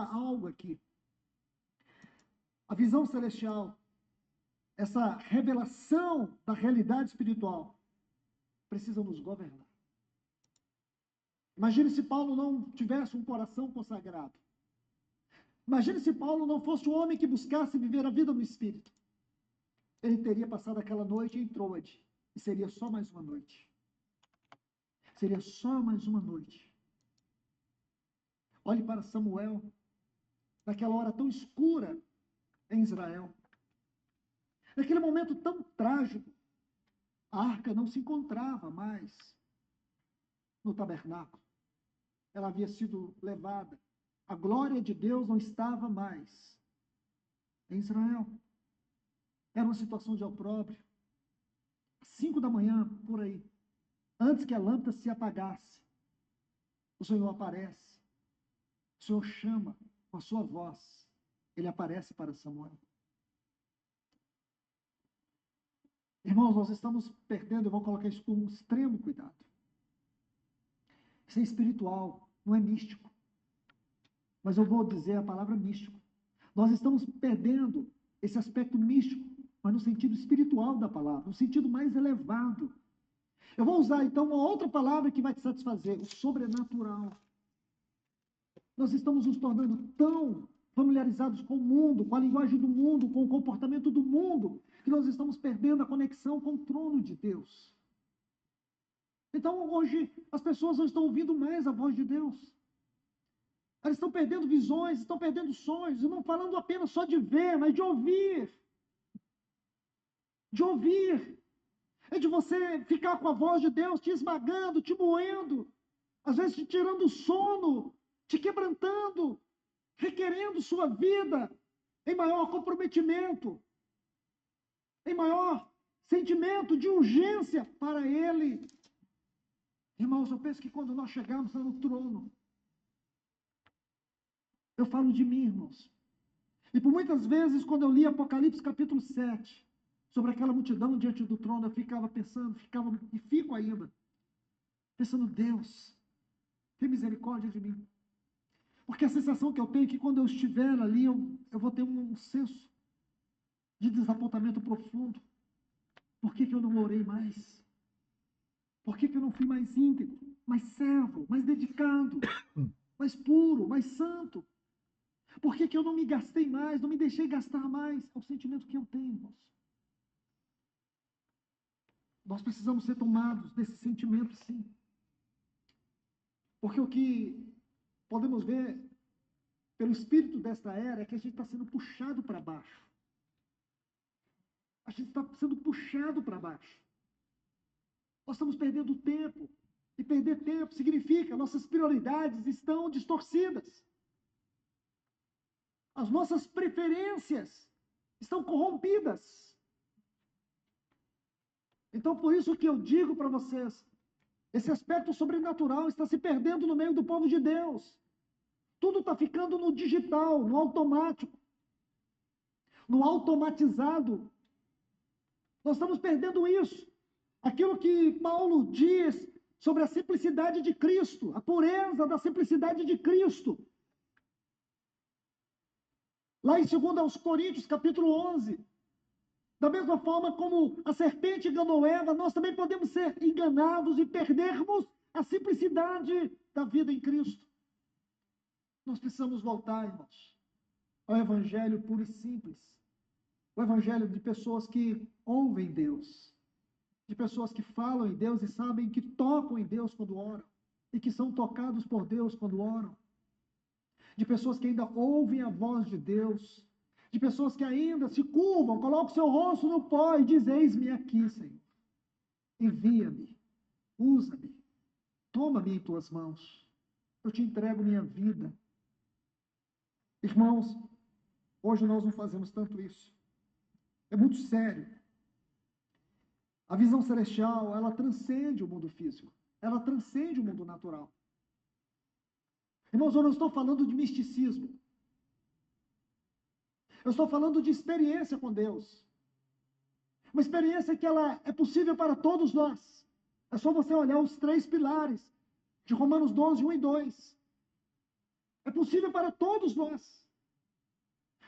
colocar algo aqui. A visão celestial, essa revelação da realidade espiritual, precisa nos governar. Imagine se Paulo não tivesse um coração consagrado. Imagine se Paulo não fosse um homem que buscasse viver a vida no Espírito. Ele teria passado aquela noite em Troade, e seria só mais uma noite. Seria só mais uma noite. Olhe para Samuel, naquela hora tão escura em Israel. Naquele momento tão trágico, a arca não se encontrava mais no tabernáculo. Ela havia sido levada. A glória de Deus não estava mais em Israel. Era uma situação de opróbrio. 5 da manhã, por aí, antes que a lâmpada se apagasse, o Senhor aparece. O Senhor chama com a sua voz. Ele aparece para Samuel. Irmãos, nós estamos perdendo, eu vou colocar isso com um extremo cuidado. Isso é espiritual, não é místico. Mas eu vou dizer a palavra místico. Nós estamos perdendo esse aspecto místico, mas no sentido espiritual da palavra, no sentido mais elevado. Eu vou usar, então, uma outra palavra que vai te satisfazer, o sobrenatural. Nós estamos nos tornando tão familiarizados com o mundo, com a linguagem do mundo, com o comportamento do mundo, que nós estamos perdendo a conexão com o trono de Deus. Então, hoje, as pessoas não estão ouvindo mais a voz de Deus. Elas estão perdendo visões, estão perdendo sonhos, e não falando apenas só de ver, mas de ouvir. De ouvir. É de você ficar com a voz de Deus te esmagando, te moendo, às vezes te tirando o sono, te quebrantando, requerendo sua vida em maior comprometimento, em maior sentimento de urgência para Ele. Irmãos, eu penso que quando nós chegamos no trono, eu falo de mim, irmãos. E por muitas vezes, quando eu li Apocalipse capítulo 7, sobre aquela multidão diante do trono, eu ficava pensando, e fico ainda, pensando, Deus, tem misericórdia de mim. Porque a sensação que eu tenho é que quando eu estiver ali, eu vou ter um senso de desapontamento profundo. Por que eu não orei mais? Por que eu não fui mais íntegro, mais servo, mais dedicado, mais puro, mais santo? Por que eu não me gastei mais, não me deixei gastar mais? É o sentimento que eu tenho, irmãos. Nós precisamos ser tomados desse sentimento, sim. Porque o que podemos ver pelo espírito desta era é que a gente está sendo puxado para baixo. A gente está sendo puxado para baixo. Nós estamos perdendo tempo. E perder tempo significa nossas prioridades estão distorcidas. As nossas preferências estão corrompidas. Então, por isso que eu digo para vocês, esse aspecto sobrenatural está se perdendo no meio do povo de Deus. Tudo está ficando no digital, no automático, no automatizado. Nós estamos perdendo isso. Aquilo que Paulo diz sobre a simplicidade de Cristo, a pureza da simplicidade de Cristo. Lá em 2 Coríntios, capítulo 11, da mesma forma como a serpente enganou Eva, nós também podemos ser enganados e perdermos a simplicidade da vida em Cristo. Nós precisamos voltar, irmãos, ao evangelho puro e simples. O evangelho de pessoas que ouvem Deus, de pessoas que falam em Deus e sabem que tocam em Deus quando oram, e que são tocados por Deus quando oram. De pessoas que ainda ouvem a voz de Deus, de pessoas que ainda se curvam, colocam seu rosto no pó e dizem, eis-me aqui, Senhor. Envia-me, usa-me, toma-me em tuas mãos. Eu te entrego minha vida. Irmãos, hoje nós não fazemos tanto isso. É muito sério. A visão celestial, ela transcende o mundo físico. Ela transcende o mundo natural. Irmãos, eu não estou falando de misticismo. Eu estou falando de experiência com Deus. Uma experiência que ela é possível para todos nós. É só você olhar os 3 pilares de Romanos 12, 1 e 2. É possível para todos nós.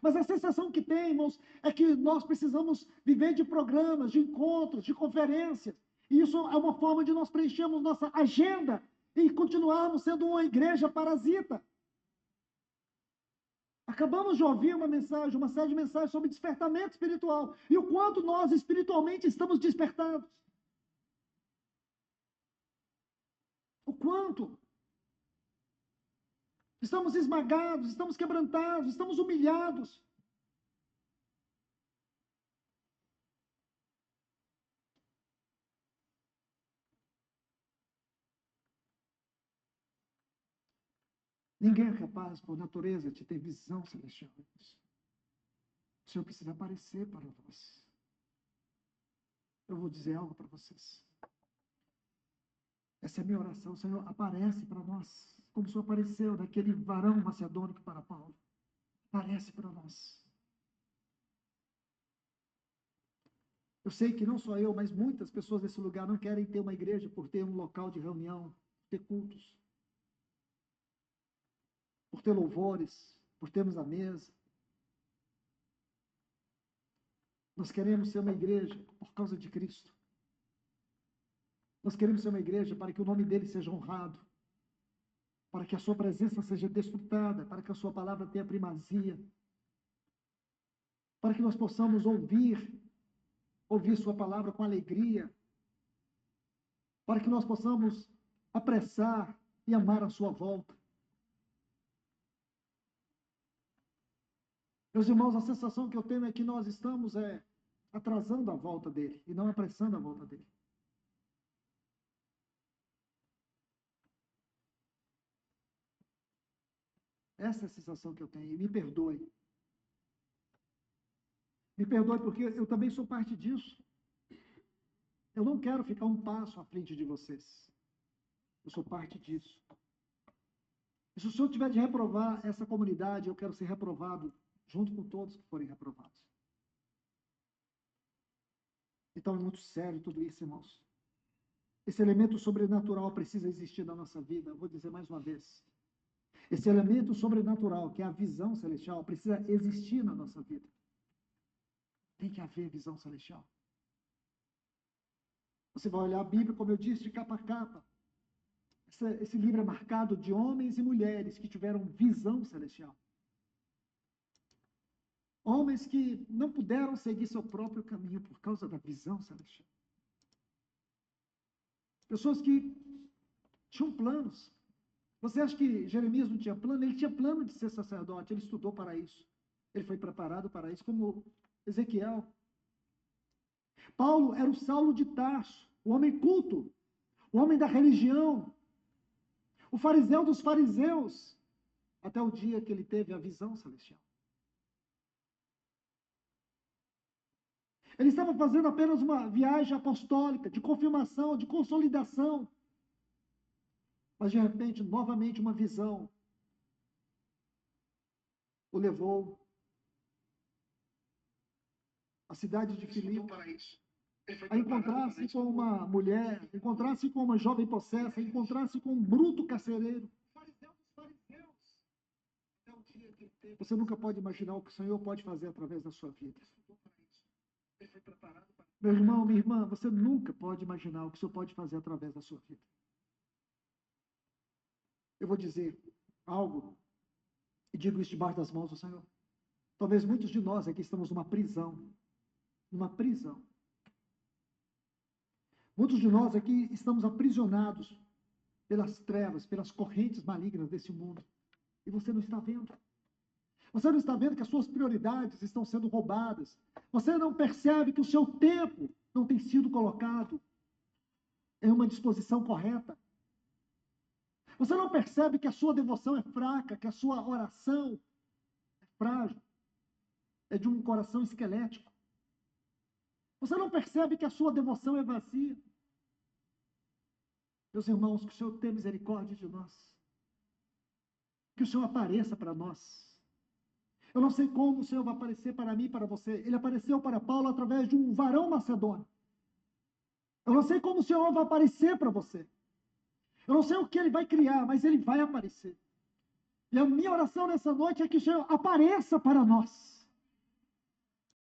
Mas a sensação que tem, irmãos, é que nós precisamos viver de programas, de encontros, de conferências. E isso é uma forma de nós preenchermos nossa agenda e continuarmos sendo uma igreja parasita. Acabamos de ouvir uma mensagem, uma série de mensagens sobre despertamento espiritual. E o quanto nós espiritualmente estamos despertados. O quanto estamos esmagados, estamos quebrantados, estamos humilhados. Ninguém é capaz, por natureza, de ter visão celestial. O Senhor precisa aparecer para nós. Eu vou dizer algo para vocês. Essa é a minha oração. Senhor, aparece para nós, como o Senhor apareceu daquele varão macedônico para Paulo. Aparece para nós. Eu sei que não só eu, mas muitas pessoas desse lugar não querem ter uma igreja por ter um local de reunião, por ter cultos, por ter louvores, por termos a mesa. Nós queremos ser uma igreja por causa de Cristo. Nós queremos ser uma igreja para que o nome dele seja honrado, para que a sua presença seja desfrutada, para que a sua palavra tenha primazia, para que nós possamos ouvir sua palavra com alegria, para que nós possamos apressar e amar a sua volta. Meus irmãos, a sensação que eu tenho é que nós estamos atrasando a volta dele e não apressando a volta dele. Essa é a sensação que eu tenho. E me perdoe. Me perdoe porque eu também sou parte disso. Eu não quero ficar um passo à frente de vocês. Eu sou parte disso. E se o Senhor tiver de reprovar essa comunidade, eu quero ser reprovado junto com todos que forem reprovados. Então é muito sério tudo isso, irmãos. Esse elemento sobrenatural precisa existir na nossa vida. Eu vou dizer mais uma vez. Esse elemento sobrenatural, que é a visão celestial, precisa existir na nossa vida. Tem que haver visão celestial. Você vai olhar a Bíblia, como eu disse, de capa a capa. Esse livro é marcado de homens e mulheres que tiveram visão celestial. Homens que não puderam seguir seu próprio caminho por causa da visão celestial. Pessoas que tinham planos. Você acha que Jeremias não tinha plano? Ele tinha plano de ser sacerdote, ele estudou para isso. Ele foi preparado para isso, como Ezequiel. Paulo era o Saulo de Tarso, o homem culto, o homem da religião, o fariseu dos fariseus, até o dia que ele teve a visão celestial. Ele estava fazendo apenas uma viagem apostólica, de confirmação, de consolidação. Mas, de repente, novamente uma visão o levou à cidade de Filipe, a encontrar-se com uma mulher, encontrar-se com uma jovem possessa, encontrar-se com um bruto carcereiro. Você nunca pode imaginar o que o Senhor pode fazer através da sua vida. Meu irmão, minha irmã, você nunca pode imaginar o que o Senhor pode fazer através da sua vida. Eu vou dizer algo, e digo isso debaixo das mãos do Senhor. Talvez muitos de nós aqui estamos numa prisão. Numa prisão. Muitos de nós aqui estamos aprisionados pelas trevas, pelas correntes malignas desse mundo. E você não está vendo. Você não está vendo que as suas prioridades estão sendo roubadas. Você não percebe que o seu tempo não tem sido colocado em uma disposição correta. Você não percebe que a sua devoção é fraca, que a sua oração é frágil, é de um coração esquelético. Você não percebe que a sua devoção é vazia. Meus irmãos, que o Senhor tenha misericórdia de nós. Que o Senhor apareça para nós. Eu não sei como o Senhor vai aparecer para mim e para você. Ele apareceu para Paulo através de um varão macedônio. Eu não sei como o Senhor vai aparecer para você. Eu não sei o que ele vai criar, mas ele vai aparecer. E a minha oração nessa noite é que o Senhor apareça para nós.